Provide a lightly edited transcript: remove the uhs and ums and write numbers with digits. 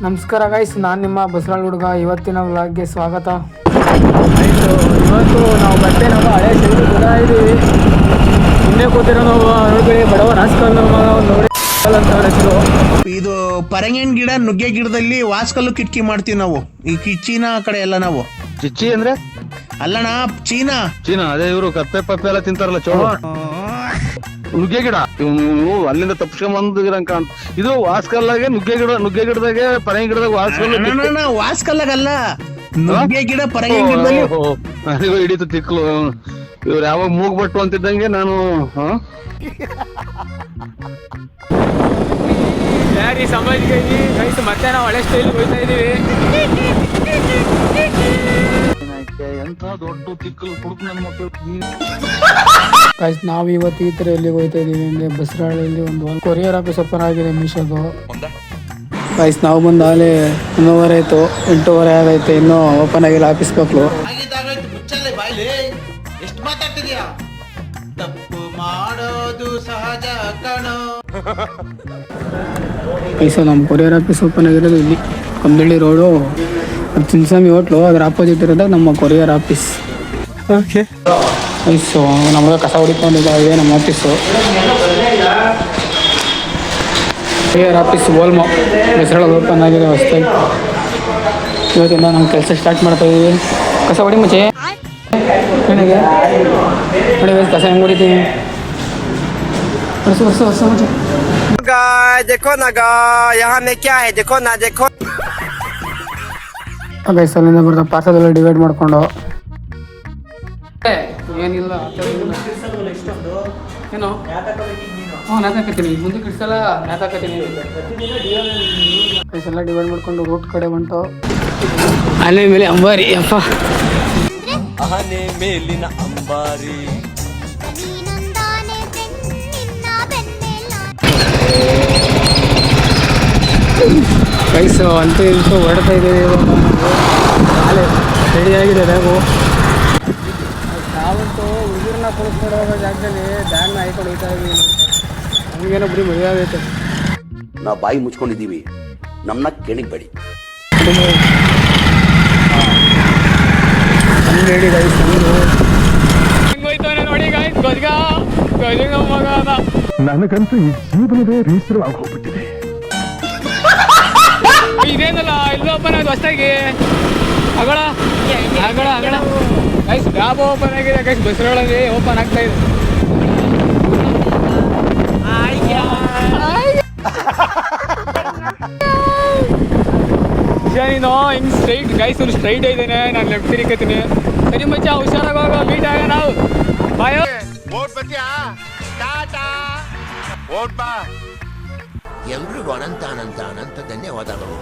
ನಮಸ್ಕಾರ ಗೈಸ್, ನಾನು ನಿಮ್ಮ ಬಸರಾಳ್ ಹುಡುಗ. ಇವತ್ತಿನ ವ್ಲಾಗ್ಗೆ ಸ್ವಾಗತ. ಇವತ್ತು ನಾವು ಬಟ್ಟೆ ನಮ್ಮ ಹಳೆ ಶೈಲಿ ಗುಣ ಇದ್ದೀವಿ. ಹಿಂದೆ ಕೂತಿರೋ ನಾವು ನೋಡಿ ಬಡವ ರಾಸ್ಕಲ್ ನೋಡಿ ಅಂತ ಹೆಸರು. ಇದು ಪರಂಗಿನ ಗಿಡ, ನುಗ್ಗೆ ಗಿಡದಲ್ಲಿ ವಾಸ್ಕಲ್ಲು ಕಿಟಕಿ ಮಾಡ್ತೀವಿ ನಾವು. ಈ ಚೀನಾ ಕಡೆ ಎಲ್ಲ ನಾವು ಚಿಚ್ಚಿ ಅಂದ್ರೆ ಅಲ್ಲಣ್ಣ, ಚೀನಾ. ಅದೇ ಇವರು ಕಪ್ಪೆ ಪಪ್ಪೆ ಎಲ್ಲ ತಿಂತಾರಲ್ಲ ಚೋಳ ನುಗ್ಗೆ ಗಿಡ. ಇವು ಅಲ್ಲಿಂದ ತಪ್ಸ್ಕೊಂಡ್ ಇದು ವಾಸ್ಕಲ್ಲಾಗೆ ನುಗ್ಗೆ ಗಿಡದಾಗೆ ಪರಂಗಿ ಗಿಡದಾಗ ವಾಸ್ಕಲ್ಲಾಗಲ್ಲ, ನುಗ್ಗೆ ಗಿಡ ಪರಂಗಿ ಗಿಡದಲ್ಲಿ ನನಗೂ ಹಿಡಿತು ತಿಕ್ಲು. ಇವ್ರು ಯಾವಾಗ ಮೂಗ್ಬಟ್ಟು ಅಂತಿದ್ದಂಗೆ ನಾನು ಯಾರಿ ಸಮಾಜಕ್ಕೆ ಗೈಸ್ ಮತ್ತೆ ನಾವು ಹಳೆ ಸ್ಟೈಲ್ ಹೋಗ್ತಾ ಇದೀವಿ. ಎಂತ ದೊಡ್ಡ ತಿಕ್ಕಲು ಕುಡುಕ್ ನನ್ನ ಮಕ್ಕಳು. ಗೈಸ್ ನಾವು ಇವತ್ತು ಈ ತರ ಎಲ್ಲಿಗೆ ಹೋಗ್ತಾ ಇದೀವಿ ಅಂದ್ರೆ ಬಸರಾಳಲ್ಲಿ ಒಂದು ಕೊರಿಯರ್ ಆಫೀಸ್ ಓಪನ್ ಆಗಿದೆ ಮೀಶೋದು. ಗೈಸ್ ನಾವು ಬಂದು ಆಲೆ 9:30 ಆಯ್ತು, 8:30 ಆಗೈತೆ, ಇನ್ನೂ ಓಪನ್ ಆಗಿಲ್ಲ ಆಫೀಸ್ ಮಕ್ಕಳು. ಎಷ್ಟು ಮಾತಾಡ್ತಿದ್ಯಾ? ತಪ್ಪು ಮಾಡೋದು ಸಹಜ ಕಣೋ. ಗೈಸ್ ನಮ್ಮ ಕೊರಿಯರ್ ಆಫೀಸ್ ಓಪನ್ ಆಗಿರೋದು ಇಲ್ಲಿ ಕಂಬಳ್ಳಿ ರೋಡು, ಚಿನ್ಸ್ವಾಮಿ ಹೋಟ್ಲು, ಅದ್ರ ಆಪೋಸಿಟ್ ಇರೋದಾಗ ನಮ್ಮ ಕೊರಿಯರ್ ಆಫೀಸ್. ಓಕೆ ಗೈಸು ನಮಗೆ ಕಸ ಹೊಡಿಕೊಂಡಿದ್ದಾವೆ ನಮ್ಮ ಆಫೀಸು. ಕೊರಿಯರ್ ಆಫೀಸ್ ಓಲ್ಮೋ ಬಸರಾಳಲ್ಲಿ ಓಪನ್ ಆಗಿದೆ ಹೊಸದಾಗಿ. ಇವತ್ತಿಂದ ನಾವು ಕೆಲಸ ಸ್ಟಾರ್ಟ್ ಮಾಡ್ತಾ ಇದ್ದೀವಿ. ಕಸ ಹೊಡಿ ಮುಂಚೆ ನನಗೆ ನೋಡಿ ಕಸ ಹೆಂಗೆ ಹೊಡಿತೀವಿ. ವರ್ಷ ಮುಂಚೆ देखो ना यहाँ में क्या है, देखो ना देखो. ಗೈಸ್ ಅಲ್ಲಿಂದ ಬರ್ತಾ ಪಾರ್ಸಲ್ ಎಲ್ಲ ಡಿವೈಡ್ ಮಾಡ್ಕೊಂಡು ಏನಿಲ್ಲ ಏನು ನೇತಾಕತ್ತೀನಿ ಮುಂದೆ ಕಿಡ್ಸಲ್ಲ ನೇತಾಕತ್ತೀನಿ. ಗೈಸ್ ಎಲ್ಲ ಡಿವೈಡ್ ಮಾಡ್ಕೊಂಡು ರೂಟ್ ಕಡೆ ಬಂತು. ಆನೆ ಮೇಲೆ ಅಂಬಾರಿ ಅಪ್ಪ, ಆನೆ ಮೇಲಿನ ಅಂಬಾರಿ. ಗೈಸ್ ಅಂತೂ ಇಂತೂ ಹೊರಡ್ತಾ ಇದ್ದೀವಿ. ನಾಳೆ ರೆಡಿಯಾಗಿದೆ ಬ್ಯಾಗು. ನಾವಂತೂ ಹುಡುಗರನ್ನ ಕುಳಿಸ್ಕೊಡೋ ಜಾಗದಲ್ಲಿ ಬ್ಯಾಗ್ನ ಹಾಕೊಂಡು ಹೋಗ್ತಾ ಇದ್ದೀವಿ. ನಮಗೇನೋ ಬರೀ ಮದುವೆ ಆಗೈತೆ. ನಾವು ಬಾಯಿ ಮುಚ್ಕೊಂಡಿದ್ದೀವಿ, ನಮ್ಮನ್ನ ಕೇಳಿಬೇಡಿ. ಹಂಗೆ ಹೇಳಿ ಗೈಸ್, ನಮ್ಮದು ಹೆಂಗೋಯ್ತಾನೆ ನೋಡಿ ಗೈಸ್. ಗಜಗ ನಮ್ಮ ಮಗ ಅದ. ನನಗಂತೂ ಈ ಜೀವನವೇ ಬೇಸರವಾಗಿ ಹೋಗ್ಬಿಟ್ಟಿದೆ. ಇದೇನಲ್ಲ ಇಲ್ಲೂ ಓಪನ್ ಆಗಿದೆ ಹೊಸದಾಗಿ. ಅಗಳ ಗೈಸ್ ಡ್ಯಾಬ್ ಓಪನ್ ಆಗಿದೆ ಗೈಸ್, ಬಸರಾಳಲ್ಲಿ ಓಪನ್ ಆಗ್ತಾ ಇದೆ. ನೀನು ಹಿಂಗ್ ಸ್ಟ್ರೈಟ್ ಗೈಸ್, ಅವ್ನು ಸ್ಟ್ರೈಟ್ ಇದ್ದೇನೆ, ನಾನು ಲೆಫ್ಟ್ ತಿರುಗತ್ತೀನಿ. ಸರಿ ಮಚ್ಚ, ಹುಷಾರಾಗಿ ಹೋಗೋ, ಮೀಟ್ ಆಗ ನಾವು. ಬಾಯೋ ಎಲ್ರಿಗೂ ಅನಂತ ಧನ್ಯವಾದಗಳು.